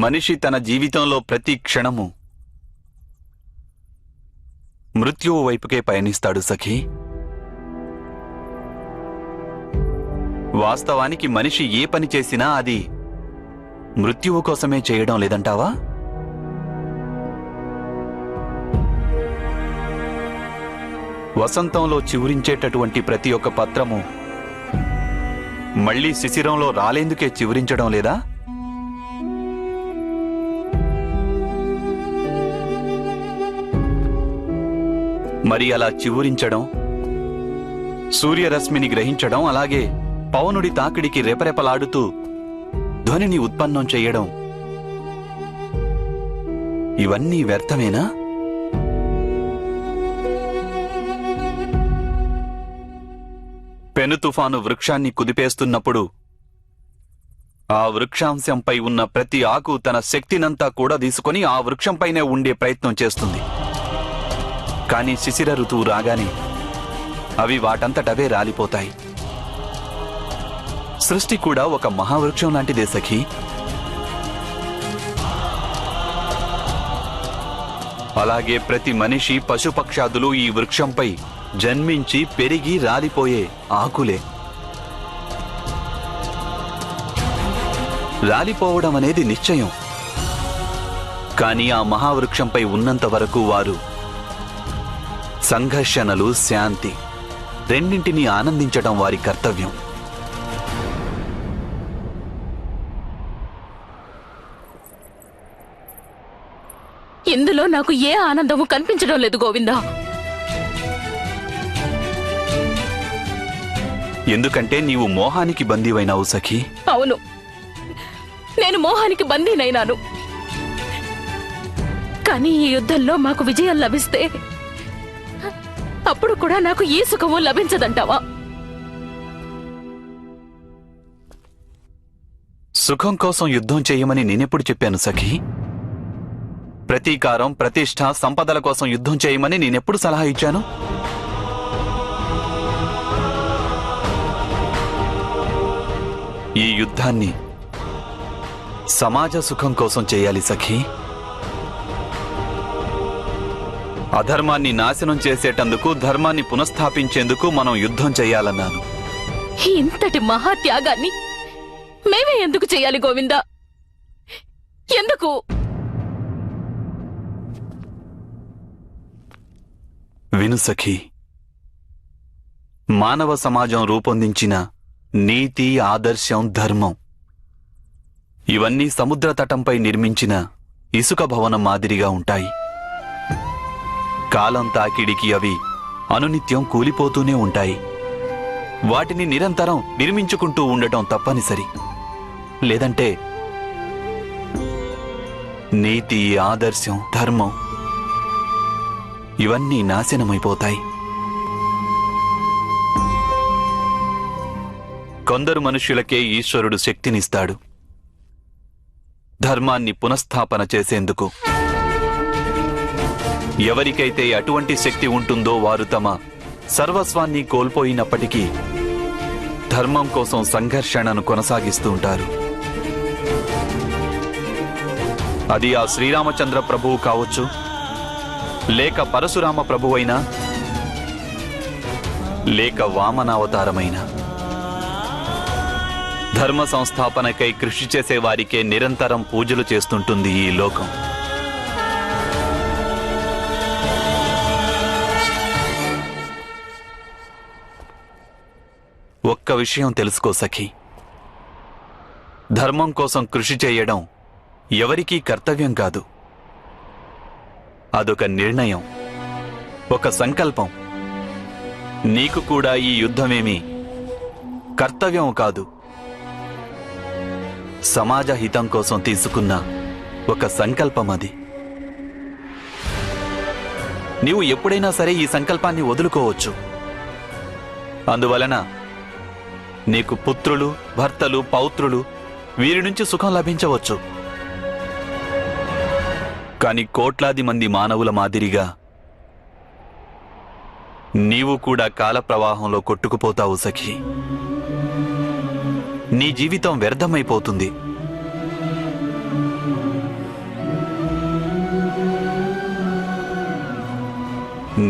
మనిషి తన జీవితంలో ప్రతి క్షణము మృత్యువు వైపుకే పయనిస్తాడు సఖీ. వాస్తవానికి మనిషి ఏ పని చేసినా అది మృత్యువు కోసమే చేయడం లేదంటావా? వసంతంలో చివురించేటటువంటి ప్రతి ఒక్క పత్రము మళ్లీ శిశిరంలో రాలేందుకే చివురించడం లేదా? మరి అలా చివురించడం, సూర్యరశ్మిని గ్రహించడం, అలాగే పవనుడి తాకిడికి రెపరెపలాడుతూ ధ్వనిని ఉత్పన్నం చేయడం, ఇవన్నీ వ్యర్థమేనా? పెను తుఫాను వృక్షాన్ని కుదిపేస్తున్నప్పుడు ఆ వృక్షాంశంపై ఉన్న ప్రతి ఆకు తన శక్తినంతా కూడా తీసుకొని ఆ వృక్షంపైనే ఉండే ప్రయత్నం చేస్తుంది. కానీ శిశిర ఋతువు రాగానే అవి వాటంతటవే రాలిపోతాయి. సృష్టి కూడా ఒక మహావృక్షం లాంటిదే సఖీ. అలాగే ప్రతి మనిషి, పశుపక్షాదులు ఈ వృక్షంపై జన్మించి పెరిగి రాలిపోయే ఆకులే. రాలిపోవడం అనేది నిశ్చయం. కానీ ఆ మహావృక్షంపై ఉన్నంత వరకు వారు సంఘర్షణలు, శాంతి రెండింటినీ ఆనందించడం వారి కర్తవ్యం. ఇందులో నాకు ఏ ఆనందము కనిపించడం లేదు గోవిందా. ఎందుకంటే నీవు మోహానికి బందీవైనావు సఖీ. అవును, నేను మోహానికి బందీనైనాను. కానీ ఈ యుద్ధంలో మాకు విజయం లభిస్తే అప్పుడు కూడా నాకు ఏ సుఖము లభించదంటావా? సుఖం కోసం యుద్ధం చేయమని నేనెప్పుడు చెప్పాను సఖీ? ప్రతీకారం, ప్రతిష్ఠ, సంపదల కోసం యుద్ధం చేయమని నేనెప్పుడు సలహా ఇచ్చాను? ఈ యుద్ధాన్ని సమాజ సుఖం కోసం చేయాలి సఖీ. అధర్మాన్ని నాశనం చేసేటందుకు, ధర్మాన్ని పునఃస్థాపించేందుకు మనం యుద్ధం చేయాలన్నాను. ఇంతటి మహాత్యాగాన్ని మేమే ఎందుకు చేయాలి గోవిందా? ఎందుకు? విను సఖీ, మానవ సమాజం రూపొందించిన నీతి, ఆదర్శం, ధర్మం ఇవన్నీ సముద్ర తటంపై నిర్మించిన ఇసుక భవనం మాదిరిగా ఉంటాయి. కాలం తాకిడికి అవి అనునిత్యం కూలిపోతూనే ఉంటాయి. వాటిని నిరంతరం నిర్మించుకుంటూ ఉండటం తప్పనిసరి. లేదంటే నీతి, ఆదర్శం, ధర్మం ఇవన్నీ నాశనమైపోతాయి. కొందరు మనుష్యులకే ఈశ్వరుడు శక్తినిస్తాడు ధర్మాన్ని పునఃస్థాపన చేసేందుకు. ఎవరికైతే అటువంటి శక్తి ఉంటుందో వారు తమ సర్వస్వాన్ని కోల్పోయినప్పటికీ ధర్మం కోసం సంఘర్షణను కొనసాగిస్తూ ఉంటారు. అది ఆ శ్రీరామచంద్ర ప్రభువు కావచ్చు, లేక పరశురామ ప్రభువైనా, లేక వామనావతారమైనా. ధర్మ సంస్థాపనకై కృషి చేసే వారికే నిరంతరం పూజలు చేస్తుంటుంది ఈ లోకం. ఒక్క విషయం తెలుసుకో సఖీ, ధర్మం కోసం కృషి చేయడం ఎవరికీ కర్తవ్యం కాదు. అదొక నిర్ణయం, ఒక సంకల్పం. నీకు కూడా ఈ యుద్ధమేమి కర్తవ్యం కాదు, సమాజ హితం కోసం తీసుకున్న ఒక సంకల్పం అది. నీవు ఎప్పుడైనా సరే ఈ సంకల్పాన్ని వదులుకోవచ్చు. అందువలన నీకు పుత్రులు, భర్తలు, పౌత్రులు వీరి నుంచి సుఖం లభించవచ్చు. కాని కోట్లాది మంది మానవుల మాదిరిగా నీవు కూడా కాల ప్రవాహంలో కొట్టుకుపోతావు సఖీ. నీ జీవితం వ్యర్థమైపోతుంది.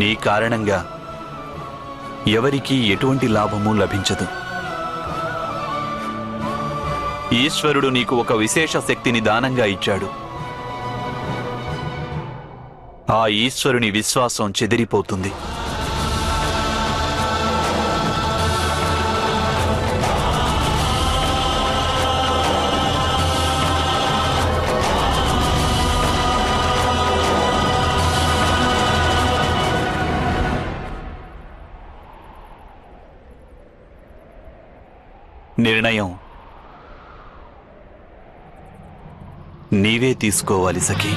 నీ కారణంగా ఎవరికీ ఎటువంటి లాభము లభించదు. ఈశ్వరుడు నీకు ఒక విశేష శక్తిని దానంగా ఇచ్చాడు. ఆ ఈశ్వరుని విశ్వాసం చెదిరిపోతుంది. నిర్ణయం నీవే తీసుకోవాలి సఖీ.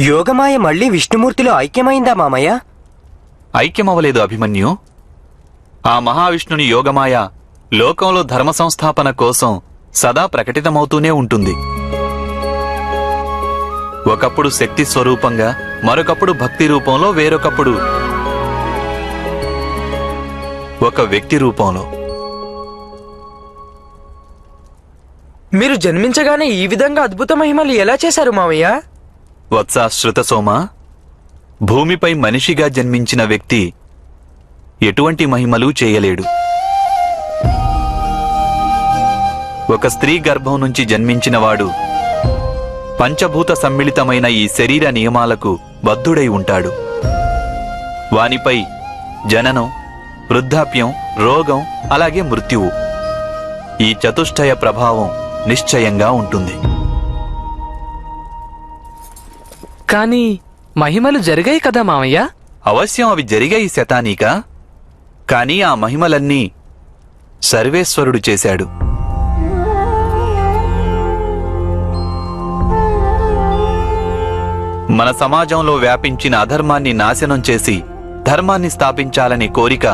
యోగమాయ మళ్ళీ విష్ణుమూర్తిలో ఐక్యమైందా మామయ్య? ఐక్యమవలేదు అభిమన్యు. ఆ మహావిష్ణుని యోగమాయ లోకంలో ధర్మ సంస్థాపన కోసం సదా ప్రకటితమవుతూనే ఉంటుంది. ఒకప్పుడు శక్తి స్వరూపంగా, మరొకప్పుడు భక్తి రూపంలో, వేరొకప్పుడు ఒక వ్యక్తి రూపంలో. మీరు జన్మించగానే ఈ విధంగా అద్భుత మహిమలు ఎలా చేశారు మామయ్య? వత్సా శృతసోమ, భూమిపై మనిషిగా జన్మించిన వ్యక్తి ఎటువంటి మహిమలు చేయలేడు. ఒక స్త్రీ గర్భం నుంచి జన్మించినవాడు పంచభూత సమ్మిళితమైన ఈ శరీర నియమాలకు బద్ధుడై ఉంటాడు. వానిపై జననం, వృద్ధాప్యం, రోగం, అలాగే మృత్యువు, ఈ చతుష్టయ ప్రభావం నిశ్చయంగా ఉంటుంది. కానీ మహిమలు జరిగాయి కదా మామయ్య? అవశ్యం అవి జరిగాయి శతానీక. కాని ఆ మహిమలన్నీ సర్వేశ్వరుడు చేశాడు. మన సమాజంలో వ్యాపించిన అధర్మాన్ని నాశనం చేసి ధర్మాన్ని స్థాపించాలనే కోరిక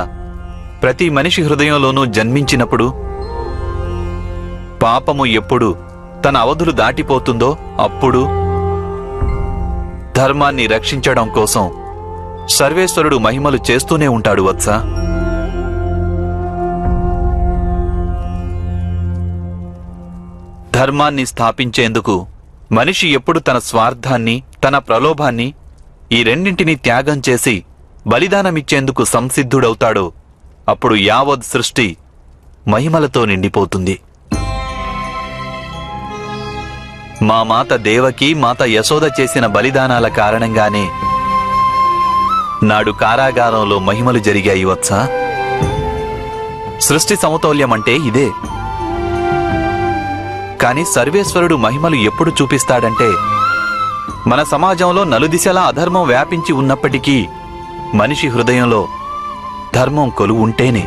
ప్రతి మనిషి హృదయంలోనూ జన్మించినప్పుడు, పాపము ఎప్పుడు తన అవధులు దాటిపోతుందో అప్పుడు ధర్మాన్ని రక్షించడం కోసం సర్వేశ్వరుడు మహిమలు చేస్తూనే ఉంటాడు వత్స. ధర్మాన్ని స్థాపించేందుకు మనిషి ఎప్పుడు తన స్వార్థాన్ని, తన ప్రలోభాన్ని, ఈ రెండింటినీ త్యాగం చేసి బలిదానమిచ్చేందుకు సంసిద్ధుడవుతాడో అప్పుడు యావత్ సృష్టి మహిమలతో నిండిపోతుంది. మా మాత దేవకి, మాత యశోద చేసిన బలిదానాల కారణంగానే నాడు కారాగారంలో మహిమలు జరిగాయి వత్స. సృష్టి సమతౌల్యమంటే ఇదే. కాని సర్వేశ్వరుడు మహిమలు ఎప్పుడు చూపిస్తాడంటే, మన సమాజంలో నలుదిశలా అధర్మం వ్యాపించి ఉన్నప్పటికీ మనిషి హృదయంలో ధర్మం కొలువు ఉంటేనే.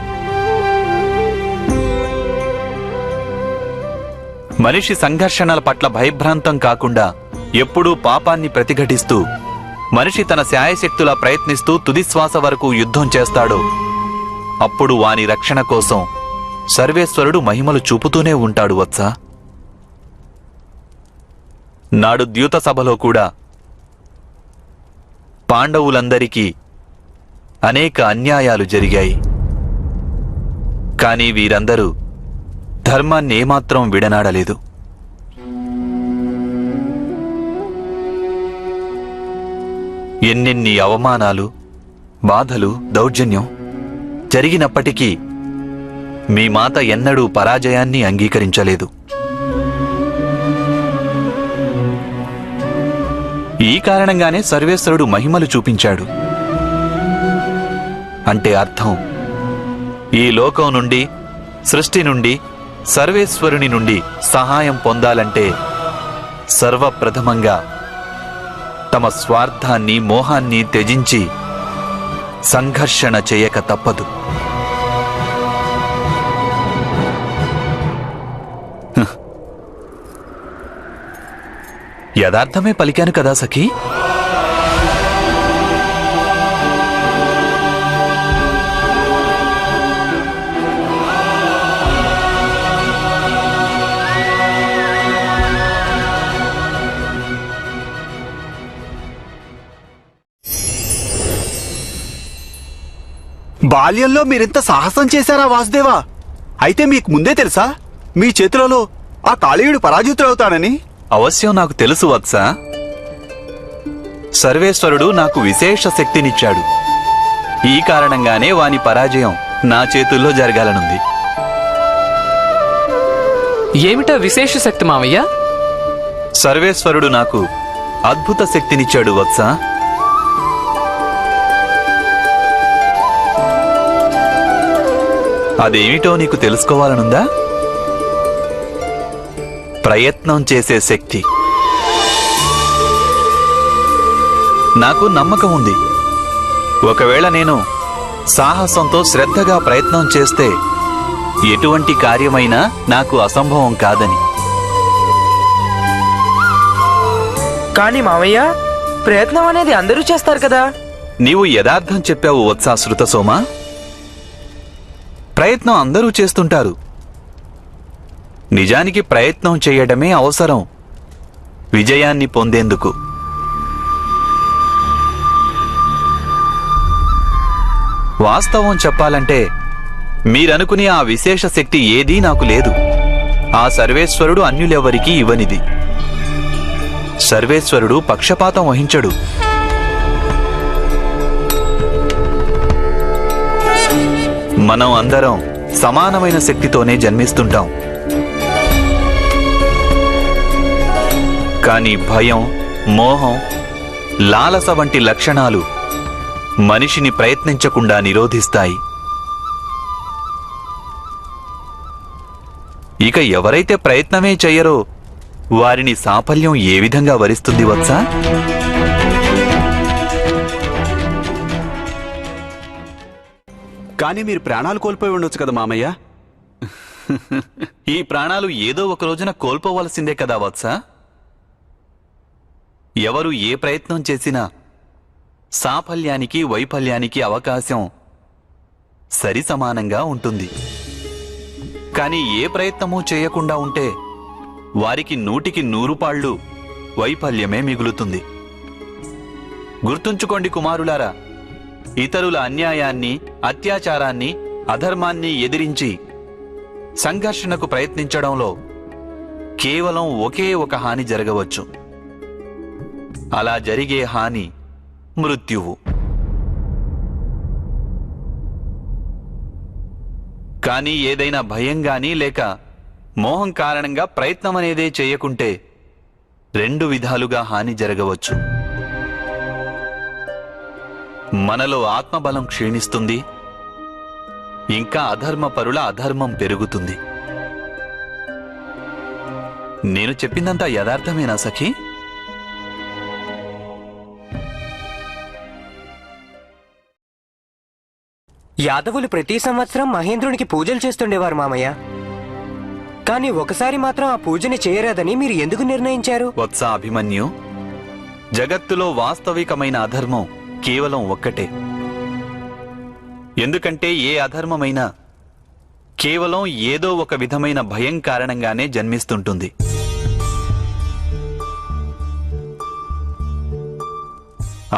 మనిషి సంఘర్షణల పట్ల భయభ్రాంతం కాకుండా ఎప్పుడూ పాపాన్ని ప్రతిఘటిస్తూ, మనిషి తన శాయశక్తులా ప్రయత్నిస్తూ తుదిశ్వాస వరకు యుద్ధం చేస్తాడో అప్పుడు వాని రక్షణ కోసం సర్వేశ్వరుడు మహిమలు చూపుతూనే ఉంటాడు వత్స. నాడు ద్యూత సభలో కూడా పాండవులందరికీ అనేక అన్యాయాలు జరిగాయి. కానీ వీరందరూ ధర్మాన్ని ఏమాత్రం విడనాడలేదు. ఎన్నెన్ని అవమానాలు, బాధలు, దౌర్జన్యం జరిగినప్పటికీ మీ మాత ఎన్నడూ పరాజయాన్ని అంగీకరించలేదు. ఈ కారణంగానే సర్వేశ్వరుడు మహిమలు చూపించాడు. అంటే అర్థం, ఈ లోకం నుండి, సృష్టి నుండి, సర్వేశ్వరుని నుండి సహాయం పొందాలంటే సర్వప్రథమంగా తమ స్వార్థాన్ని, మోహాన్ని త్యజించి సంఘర్షణ చేయక తప్పదు. యథార్థమే పలికాను కదా సఖీ. బాల్యంలో మీరింత సాహసం చేశారా వాసుదేవా? అయితే మీకు ముందే తెలుసా మీ చేతులలో ఆ కాళీయుడు పరాజితుడవుతాడని? అవశ్యం నాకు తెలుసు వత్స. సర్వేశ్వరుడు నాకు విశేష శక్తినిచ్చాడు. ఈ కారణంగానే వాని పరాజయం నా చేతుల్లో జరగాలనుంది. ఏమిటా విశేష శక్తి మామయ్య? సర్వేశ్వరుడు నాకు అద్భుత శక్తినిచ్చాడు వత్స. అదేమిటో నీకు తెలుసుకోవాలనుందా? ప్రయత్నం చేసే శక్తి. నాకు నమ్మకం ఉంది, ఒకవేళ నేను సాహసంతో శ్రద్ధగా ప్రయత్నం చేస్తే ఎటువంటి కార్యమైనా నాకు అసంభవం కాదని. కానీ మామయ్య, ప్రయత్నం అనేది అందరూ చేస్తారు కదా. నీవు యథార్థం చెప్పావు వత్సా శృతసోమా. ప్రయత్నం అందరూ చేస్తుంటారు. నిజానికి ప్రయత్నం చేయడమే అవసరం విజయాన్ని పొందేందుకు. వాస్తవం చెప్పాలంటే మీరనుకునే ఆ విశేష శక్తి ఏదీ నాకు లేదు. ఆ సర్వేశ్వరుడు అన్యులెవరికీ ఇవ్వనిది. సర్వేశ్వరుడు పక్షపాతం వహించడు. మనం అందరం సమానమైన శక్తితోనే జన్మిస్తుంటాం. కానీ భయం, మోహం, లాలస వంటి లక్షణాలు మనిషిని ప్రయత్నించకుండా నిరోధిస్తాయి. ఇక ఎవరైతే ప్రయత్నమే చెయ్యరో వారిని సాఫల్యం ఏ విధంగా వరిస్తుంది వత్సా? కానీ మీరు ప్రాణాలు కోల్పోయి ఉండొచ్చు కదా మామయ్య. ఈ ప్రాణాలు ఏదో ఒక రోజున కోల్పోవలసిందే కదా వత్సా. ఎవరు ఏ ప్రయత్నం చేసినా సాఫల్యానికి వైఫల్యానికి అవకాశం సరి సమానంగా ఉంటుంది. కానీ ఏ ప్రయత్నమూ చేయకుండా ఉంటే వారికి 100కి 100 పాళ్ళు వైఫల్యమే మిగులుతుంది. గుర్తుంచుకోండి కుమారులారా, ఇతరుల అన్యాయాన్ని, అత్యాచారాన్ని, అధర్మాన్ని ఎదిరించి సంఘర్షణకు ప్రయత్నించడంలో కేవలం ఒకే ఒక హాని జరగవచ్చు. అలా జరిగే హాని మృత్యువు. కానీ ఏదైనా భయం గాని లేక మోహం కారణంగా ప్రయత్నం అనేదే చేయకుంటే 2 విధాలుగా హాని జరగవచ్చు. మనలో ఆత్మబలం క్షీణిస్తుంది, ఇంకా అధర్మపరుల అధర్మం పెరుగుతుంది. నేను చెప్పిందంతా యథార్థమేనా సఖీ? యాదవులు ప్రతి సంవత్సరం మహేంద్రునికి పూజలు చేస్తుండేవారు మామయ్య. కానీ ఒకసారి మాత్రం ఆ పూజని చేయరాదని మీరు ఎందుకు నిర్ణయించారు? వత్స అభిమన్యు, జగత్తులో వాస్తవికమైన అధర్మం కేవలం ఒక్కటే. ఎందుకంటే ఏ అధర్మమైనా కేవలం ఏదో ఒక విధమైన భయం కారణంగానే జన్మిస్తుంటుంది.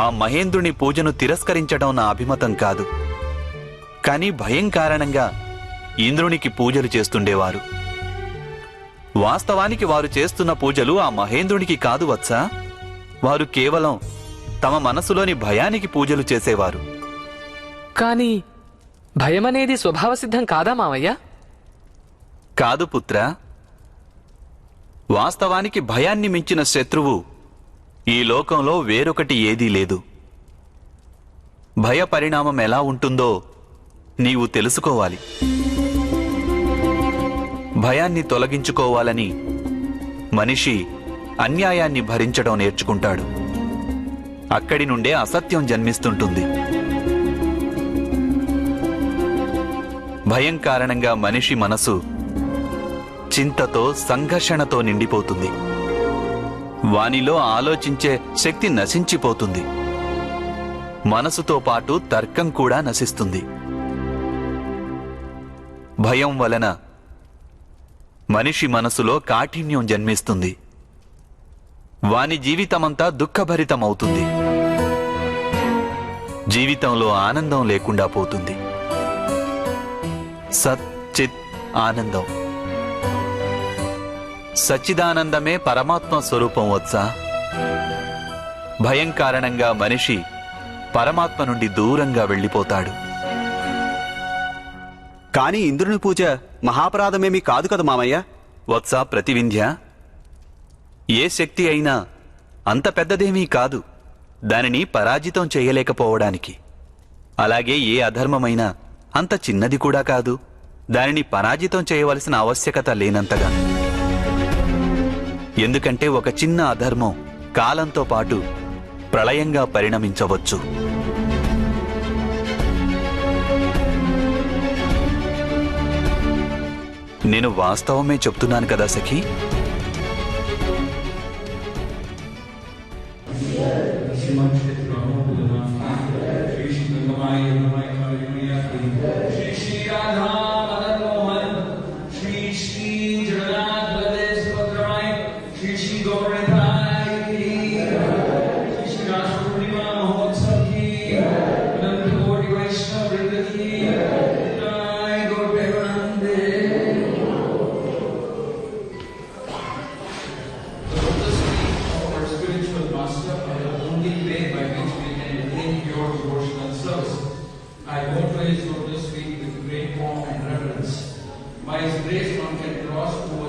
ఆ మహేంద్రుని పూజను తిరస్కరించడం నా అభిమతం కాదు. కానీ భయం కారణంగా ఇంద్రునికి పూజలు చేస్తుండేవారు. వాస్తవానికి వారు చేస్తున్న పూజలు ఆ మహేంద్రునికి కాదు వత్సా. వారు కేవలం తమ మనసులోని భయానికి పూజలు చేసేవారు. కానీ భయమనేది స్వభావసిద్ధం కాదా మామయ్య? కాదు పుత్ర. వాస్తవానికి భయాన్ని మించిన శత్రువు ఈ లోకంలో వేరొకటి ఏదీ లేదు. భయ పరిణామం ఎలా ఉంటుందో నీవు తెలుసుకోవాలి. భయాన్ని తొలగించుకోవాలని మనిషి అన్యాయాన్ని భరించడం నేర్చుకుంటాడు. అక్కడి నుండే అసత్యం జన్మిస్తుంటుంది. భయం కారణంగా మనిషి మనసు చింతతో, సంఘర్షణతో నిండిపోతుంది. వానిలో ఆలోచించే శక్తి నశించిపోతుంది. మనసుతో పాటు తర్కం కూడా నశిస్తుంది. భయం వలన మనిషి మనసులో కాఠిన్యం జన్మిస్తుంది. వాని జీవితమంతా దుఃఖభరితమవుతుంది. జీవితంలో ఆనందం లేకుండా పోతుంది. సత్ చిత్ ఆనందం. సచ్చిదానందమే పరమాత్మ స్వరూపం వత్సా. భయం కారణంగా మనిషి పరమాత్మ నుండి దూరంగా వెళ్ళిపోతాడు. కానీ ఇంద్రుని పూజ మహాపరాధమేమీ కాదు కదా మామయ్య. వత్స ప్రతివింధ్య, ఏ శక్తి అయినా అంత పెద్దదేమీ కాదు దానిని పరాజితం చేయలేకపోవడానికి. అలాగే ఏ అధర్మమైనా అంత చిన్నది కూడా కాదు దానిని పరాజితం చేయవలసిన ఆవశ్యకత లేనంతగా. ఎందుకంటే ఒక చిన్న అధర్మం కాలంతో పాటు ప్రళయంగా పరిణమించవచ్చు. నేను వాస్తవమే చెప్తున్నాను కదా సఖీ. I always lotus feet with great awe and reverence. By His grace, one can cross over